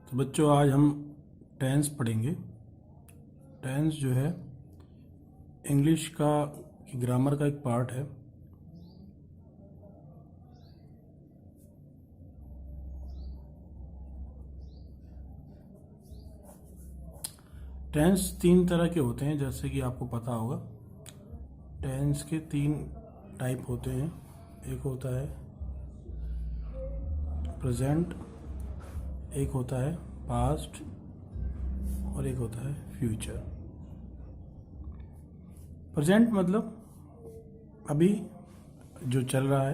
तो बच्चों आज हम टेंस पढ़ेंगे। टेंस जो है इंग्लिश का ग्रामर का एक पार्ट है। टेंस तीन तरह के होते हैं, जैसे कि आपको पता होगा। टेंस के तीन टाइप होते हैं। एक होता है प्रेजेंट, एक होता है पास्ट और एक होता है फ्यूचर। प्रेजेंट मतलब अभी जो चल रहा है,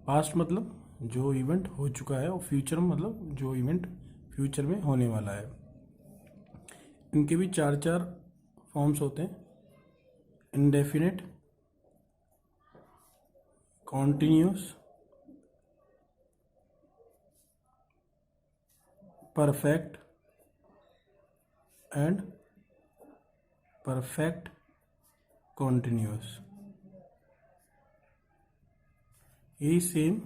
पास्ट मतलब जो इवेंट हो चुका है, और फ्यूचर मतलब जो इवेंट फ्यूचर में होने वाला है। इनके भी चार चार फॉर्म्स होते हैं। Indefinite, continuous, perfect and perfect continuous. यही सेम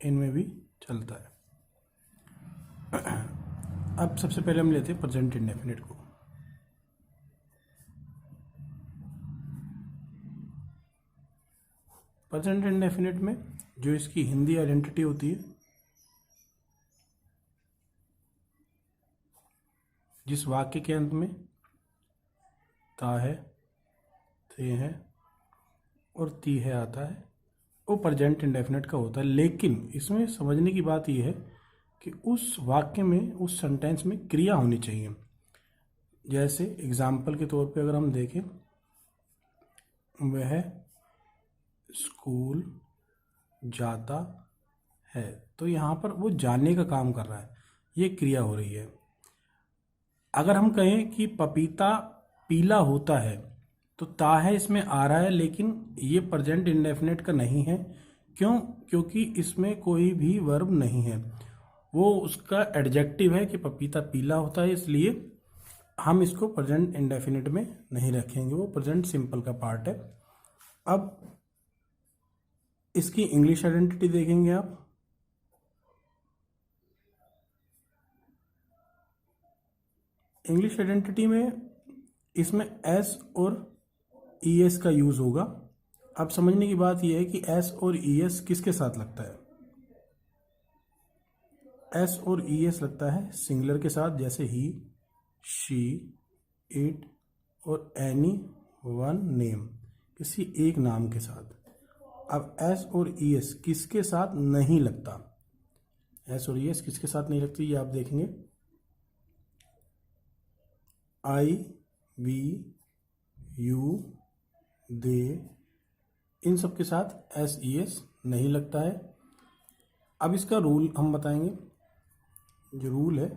इनमें भी चलता है। अब सबसे पहले हम लेते हैं प्रेजेंट इंडेफिनिट को। प्रेजेंट इंडेफिनिट में जो इसकी हिंदी आइडेंटिटी होती है, जिस वाक्य के अंत में ता है, थे है और ती है आता है, वो प्रेजेंट इंडेफिनिट का होता है। लेकिन इसमें समझने की बात यह है कि उस वाक्य में, उस सेंटेंस में क्रिया होनी चाहिए। जैसे एग्जाम्पल के तौर पे अगर हम देखें, वह स्कूल जाता है, तो यहाँ पर वो जाने का काम कर रहा है, ये क्रिया हो रही है। अगर हम कहें कि पपीता पीला होता है, तो ता है इसमें आ रहा है, लेकिन ये प्रेजेंट इंडेफिनिट का नहीं है। क्यों? क्योंकि इसमें कोई भी वर्ब नहीं है, वो उसका एडजेक्टिव है कि पपीता पीला होता है, इसलिए हम इसको प्रेजेंट इंडेफिनिट में नहीं रखेंगे, वो प्रेजेंट सिंपल का पार्ट है। अब इसकी इंग्लिश आइडेंटिटी देखेंगे आप। इंग्लिश आइडेंटिटी में इसमें एस और ई एस का यूज होगा। अब समझने की बात यह है कि एस और ई एस किसके साथ लगता है। एस और ई एस लगता है सिंगुलर के साथ, जैसे ही, शी, इट और एनी वन नेम, किसी एक नाम के साथ। अब एस और ई एस किसके साथ नहीं लगता, एस और ई एस किसके साथ नहीं लगती, ये आप देखेंगे। आई, वी, यू, दे, इन सब के साथ एस ई एस नहीं लगता है। अब इसका रूल हम बताएंगे। जो रूल है,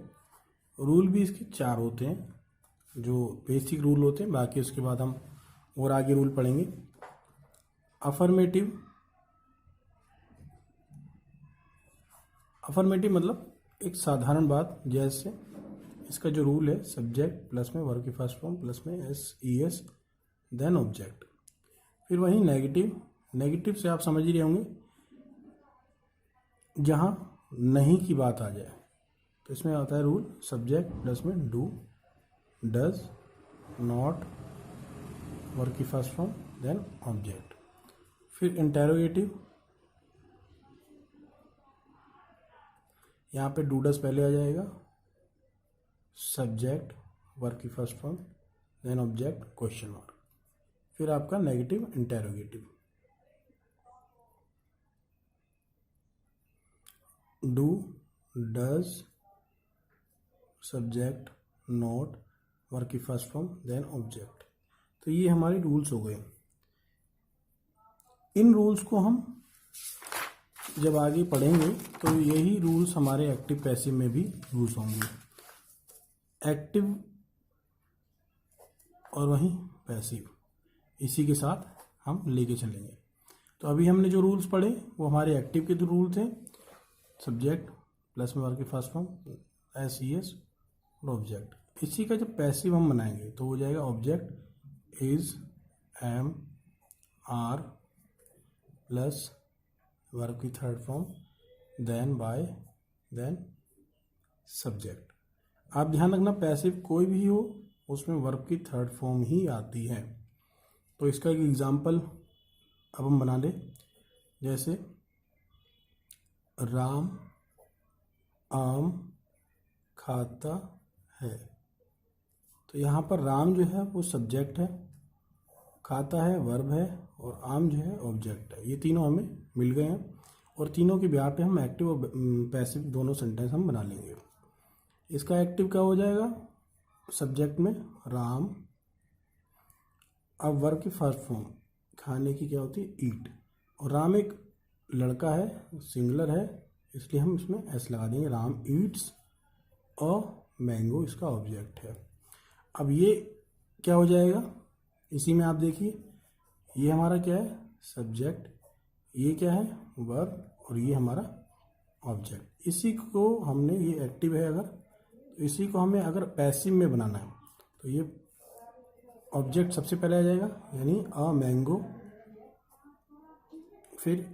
रूल भी इसके चार होते हैं, जो बेसिक रूल होते हैं। बाकी उसके बाद हम और आगे रूल पढ़ेंगे। अफर्मेटिव, अफर्मेटिव मतलब एक साधारण बात। जैसे इसका जो रूल है, सब्जेक्ट प्लस में वर्ब की फर्स्ट फॉर्म प्लस में S E S then object. फिर वही नेगेटिव, नेगेटिव से आप समझ ही रहे होंगे, जहाँ नहीं की बात आ जाए, तो इसमें आता है रूल सब्जेक्ट प्लस में डू, डज, नॉट, वर्ब की फर्स्ट फॉर्म देन ऑब्जेक्ट। फिर इंटेरोगेटिव, यहाँ पे डू डज पहले आ जाएगा, सब्जेक्ट, वर्ब की first form then object, question mark. फिर आपका negative interrogative, do, does, subject, not, verb की फर्स्ट फॉर्म देन ऑब्जेक्ट। तो ये हमारे रूल्स हो गए। इन रूल्स को हम जब आगे पढ़ेंगे तो यही रूल्स हमारे एक्टिव पैसिव में भी यूज होंगे। एक्टिव और वहीं पैसिव, इसी के साथ हम लेके चलेंगे। तो अभी हमने जो रूल्स पढ़े वो हमारे एक्टिव के जो रूल थे, सब्जेक्ट प्लस में वर्ब की first form S E S और ऑब्जेक्ट। इसी का जब पैसिव हम बनाएंगे तो हो जाएगा object is, am, are plus verb की third form then by then subject. आप ध्यान रखना, पैसिव कोई भी हो उसमें वर्ब की थर्ड फॉर्म ही आती है। तो इसका एक एग्जाम्पल अब हम बना लें, जैसे राम आम खाता है। तो यहाँ पर राम जो है वो सब्जेक्ट है, खाता है वर्ब है, और आम जो है ऑब्जेक्ट है। ये तीनों हमें मिल गए हैं और तीनों के ब्याह पे हम एक्टिव और पैसिव दोनों सेंटेंस हम बना लेंगे। इसका एक्टिव क्या हो जाएगा, सब्जेक्ट में राम, अब वर्ब की फर्स्ट फॉर्म खाने की क्या होती है, ईट, और राम एक लड़का है, सिंगुलर है, इसलिए हम इसमें एस लगा देंगे, राम ईट्स और मैंगो इसका ऑब्जेक्ट है। अब ये क्या हो जाएगा, इसी में आप देखिए, ये हमारा क्या है, सब्जेक्ट, ये क्या है, वर्ब, और ये हमारा ऑब्जेक्ट। इसी को हमने, ये एक्टिव है अगर, तो इसी को हमें अगर पैसिव में बनाना है तो ये ऑब्जेक्ट सबसे पहले आ जाएगा, यानी अ मैंगो, फिर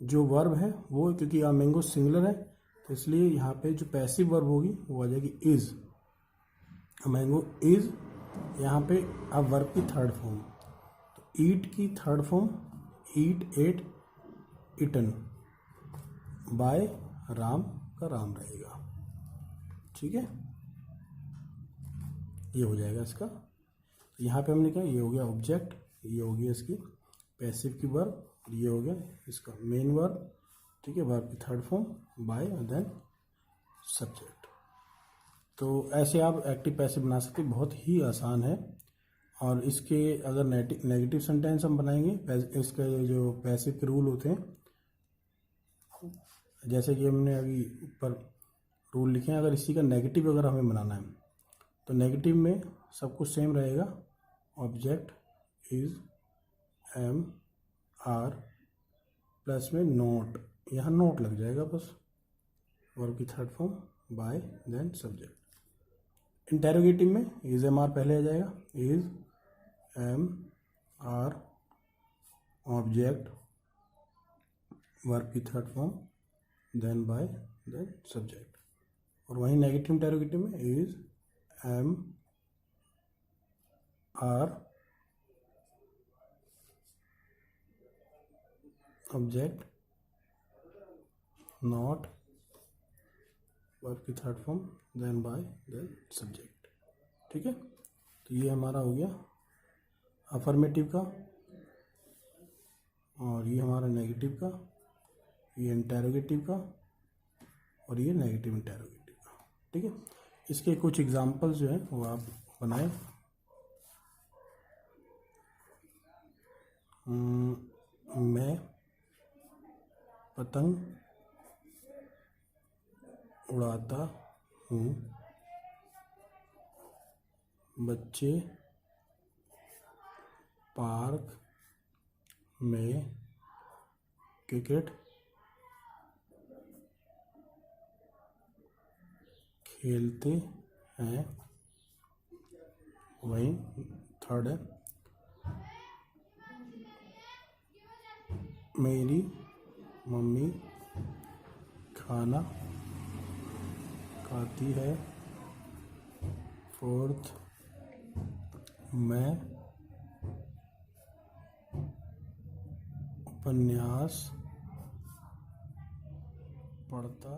जो वर्ब है वो, क्योंकि अ मैंगो सिंगुलर है तो इसलिए यहाँ पे जो पैसिव वर्ब होगी वो आ जाएगी इज़, अ मैंगो इज़। यहाँ पे अब वर्ब की थर्ड फॉर्म, तो ईट की थर्ड फॉर्म ईट, एट, इटन, बाय राम का राम रहेगा, ठीक है, ये हो जाएगा इसका। तो यहाँ पे हमने क्या, ये हो गया ऑब्जेक्ट, ये हो गया इसकी पैसिव की वर्ब, और ये हो गया इसका मेन वर्ब, ठीक है, वर्ब की थर्ड फॉर्म बाय और देन सब्जेक्ट। तो ऐसे आप एक्टिव पैसिव बना सकते, बहुत ही आसान है। और इसके अगर नेगेटिव सेंटेंस हम बनाएंगे, इसके जो पैसिव के रूल होते हैं, जैसे कि हमने अभी ऊपर रूल लिखे हैं, अगर इसी का नेगेटिव अगर हमें बनाना है तो नेगेटिव में सब कुछ सेम रहेगा, object is, am, are, plus में नोट, यहाँ नोट लग जाएगा बस, वर्ब की third form by then subject. Interrogative में इज एम आर पहले आ जाएगा, is am are object, verb की third form then by then subject. और वहीं नेगेटिव इंटेरोगेटिव में is am are object, not, verb की third form then by then subject, ठीक है। तो ये हमारा हो गया अफर्मेटिव का, और ये हमारा नेगेटिव का, ये इंटेरोगेटिव का, और ये नेगेटिव इंटेरोगेटिव का, ठीक है। इसके कुछ एग्जांपल्स जो हैं वो आप बनाएं। मैं पतंग उड़ाता हूँ, बच्चे पार्क में क्रिकेट खेलते हैं, वहीं थर्ड है, मेरी मम्मी खाना खाती है, फोर्थ, मैं उपन्यास पढ़ता